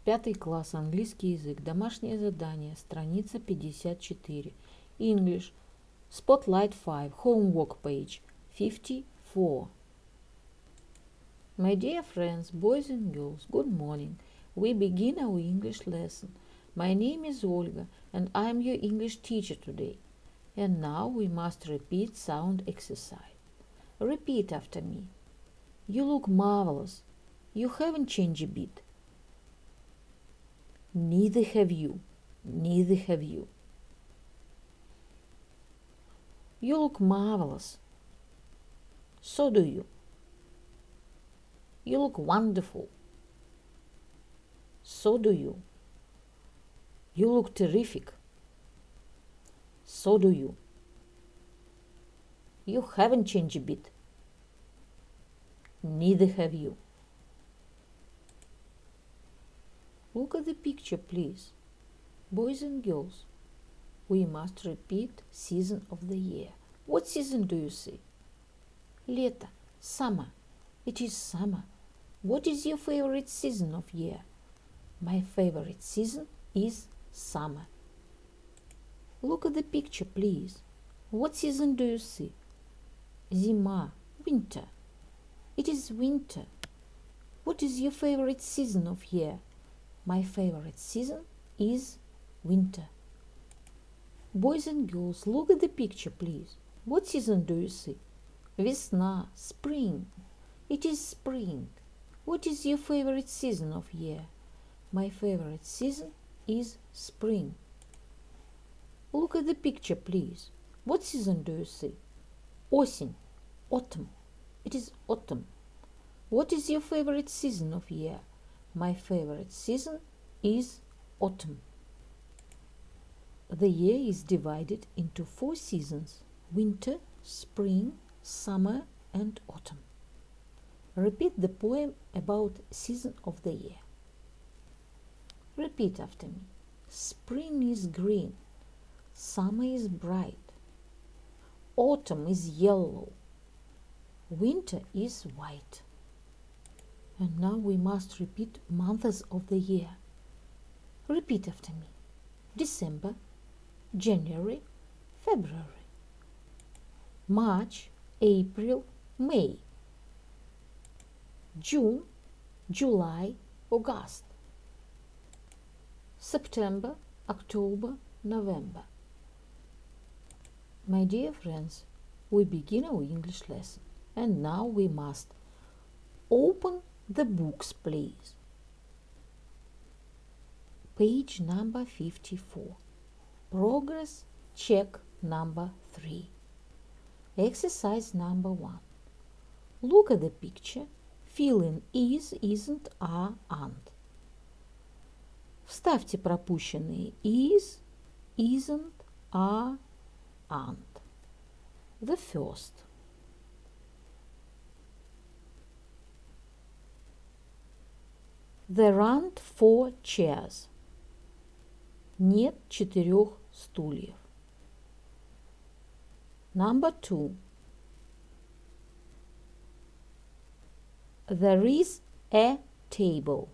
5 класс, английский язык, домашнее задание, страница 54. English, Spotlight 5, homework page 54. My dear friends, boys and girls, good morning. We begin our English lesson. My name is Olga, and I am your English teacher today. And now we must repeat sound exercise. Repeat after me. You look marvelous. You haven't changed a bit. Neither have you. Neither have you. You look marvelous. So do you. You look wonderful. So do you. You look terrific. So do you. You haven't changed a bit. Neither have you. Look at the picture, please. Boys and girls, we must repeat season of the year. What season do you see? Лето. Summer. It is summer. What is your favorite season of year? My favorite season is summer. Look at the picture, please. What season do you see? Зима. Winter. It is winter. What is your favorite season of year? My favorite season is winter. Boys and girls, look at the picture, please. What season do you see? Весна. Spring. It is spring. What is your favorite season of year? My favorite season is spring. Look at the picture, please. What season do you see? Осень. Autumn. It is autumn. What is your favorite season of year? My favorite season is autumn. The year is divided into 4 seasons: winter, spring, summer, and autumn. Repeat the poem about season of the year. Repeat after me. Spring is green. Summer is bright. Autumn is yellow. Winter is white. And now we must repeat months of the year. Repeat after me. December, January, February, March, April, May, June, July, August, September, October, November. My dear friends, we begin our English lesson, and now we must open the books, please. Page number 54. Progress check number 3. Exercise number 1. Look at the picture. Fill in is, isn't, are, aren't. Вставьте пропущенные is, isn't, are, aren't. The first. There aren't 4 chairs. Нет 4 стульев. Number 2. There is a table.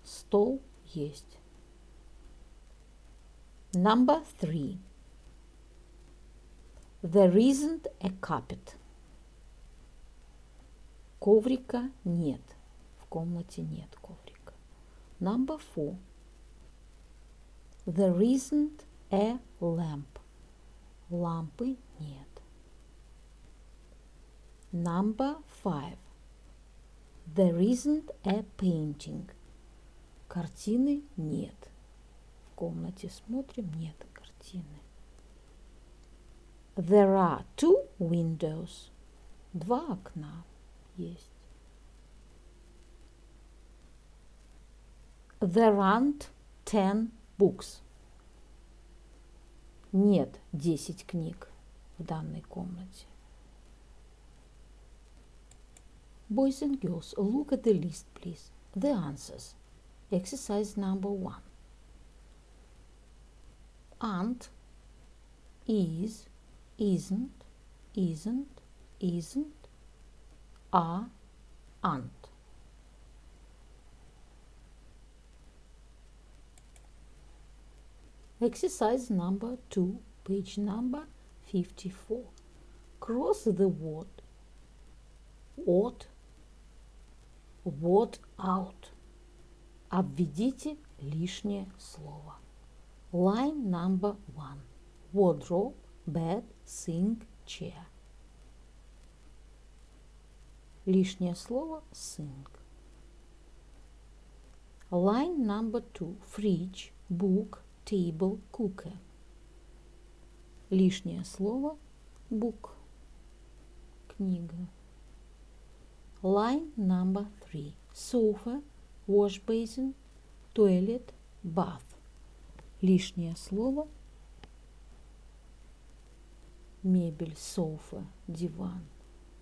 Стол есть. Number 3. There isn't a carpet. Коврика нет. В комнате нет коврика. Number 4. There isn't a lamp. Лампы нет. Number 5. There isn't a painting. Картины нет. В комнате смотрим, нет картины. There are 2 windows. 2 окна есть. There aren't 10 books. Нет 10 книг в данной комнате. Boys and girls, look at the list, please. The answers. Exercise number 1. Aren't, is, isn't, isn't, isn't, are, aren't. Exercise number 2, page number 54. Cross the word out. Обведите лишнее слово. Line number 1. Wardrobe, bed, sink, chair. Лишнее слово sink. Line number 2. Fridge, book, table, cooker. Лишнее слово book. Книга. Line number 3. Sofa, wash basin, toilet, bath. Лишнее слово мебель, sofa, диван.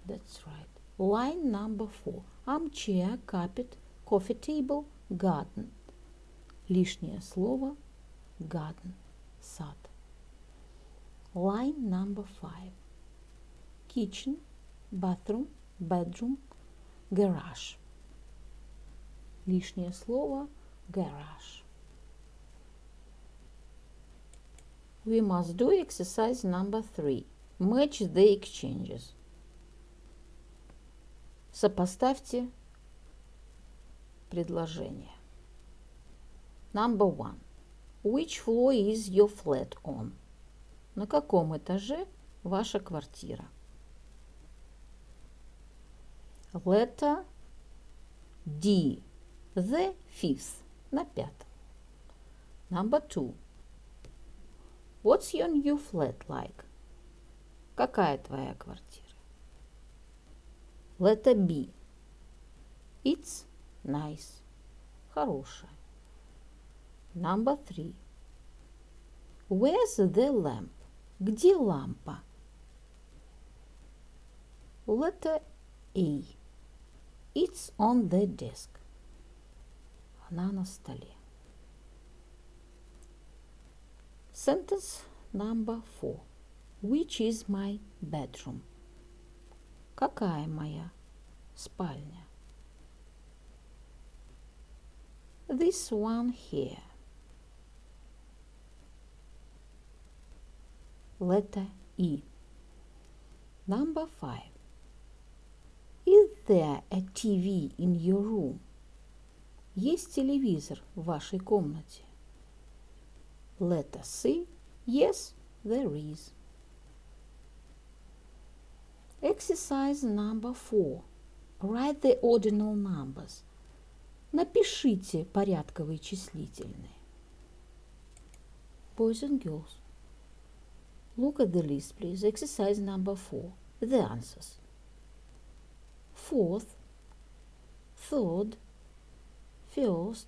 That's right. Line number 4. Armchair, carpet, coffee table, garden. Лишнее слово garden, сад. Line number 5. Kitchen, bathroom, bedroom, garage. Лишнее слово garage. We must do exercise number 3. Match the exchanges. Сопоставьте предложения. Number 1. Which floor is your flat on? На каком этаже ваша квартира? Letter D. The fifth. На пятом. Number 2. What's your new flat like? Какая твоя квартира? Letter B. It's nice. Хорошая. Number 3. Where's the lamp? Где лампа? Letter A. It's on the desk. Она на столе. Sentence number 4. Which is my bedroom? Какая моя спальня? This one here. Letter E. Number 5. Is there a TV in your room? Есть телевизор в вашей комнате? Letter C. Yes, there is. Exercise number 4. Write the ordinal numbers. Напишите порядковые числительные. Boys and girls, look at the list, please. Exercise number 4. The answers. 4th, 3rd, 1st,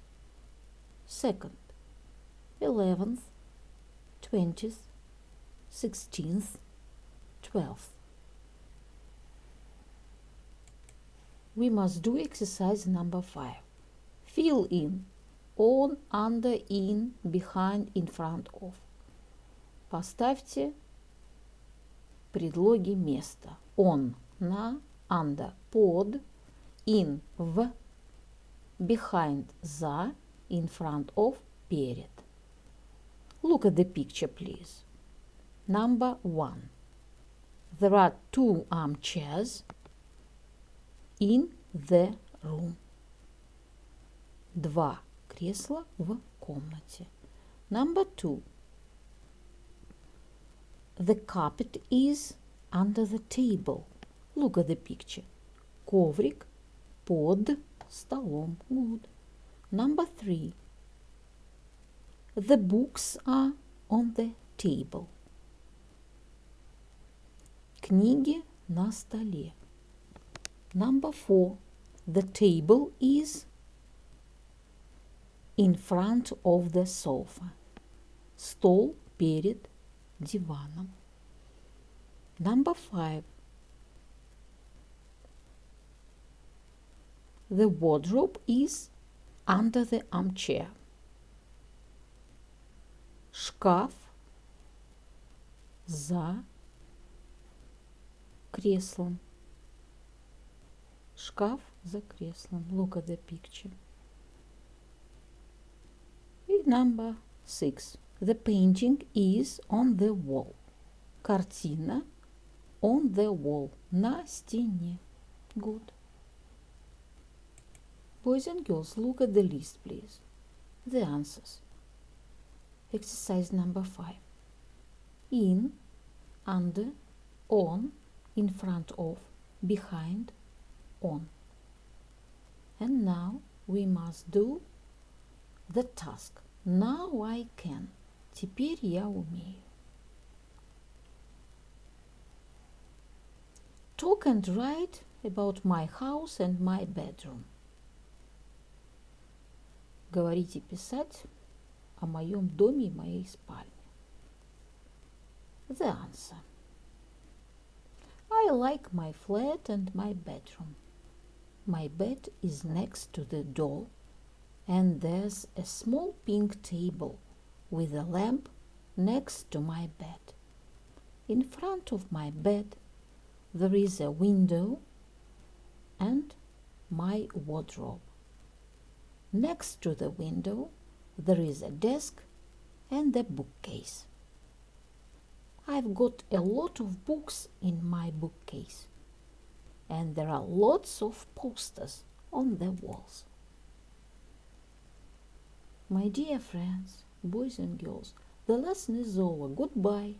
2nd, 11th, 20th, 16th, 12th. We must do exercise number 5. Fill in on, under, in, behind, in front of. Поставьте предлоги места. On – на, under – под, in – в, behind – за, in front of – перед. Look at the picture, please. Number 1. There are 2 armchairs in the room. 2 кресла в комнате. Number 2. The carpet is under the table. Look at the picture. Коврик под столом. Good. Number 3. The books are on the table. Книги на столе. Number 4. The table is in front of the sofa. Стол перед диваном. Number 5. The wardrobe is under the armchair. Шкаф за креслом. Шкаф за креслом. Look at the picture. И number 6. The painting is on the wall. Картина on the wall. На стене. Good. Boys and girls, look at the list, please. The answers. Exercise number 5. In, under, on, in front of, behind, on. And now we must do the task. Now I can. Теперь я умею. Talk and write about my house and my bedroom. Говорить и писать о моем доме и моей спальне. The answer. I like my flat and my bedroom. My bed is next to the door, and there's a small pink table with a lamp next to my bed. In front of my bed, there is a window and my wardrobe. Next to the window, there is a desk and a bookcase. I've got a lot of books in my bookcase, and there are lots of posters on the walls. My dear friends, boys and girls, the lesson is over. Goodbye.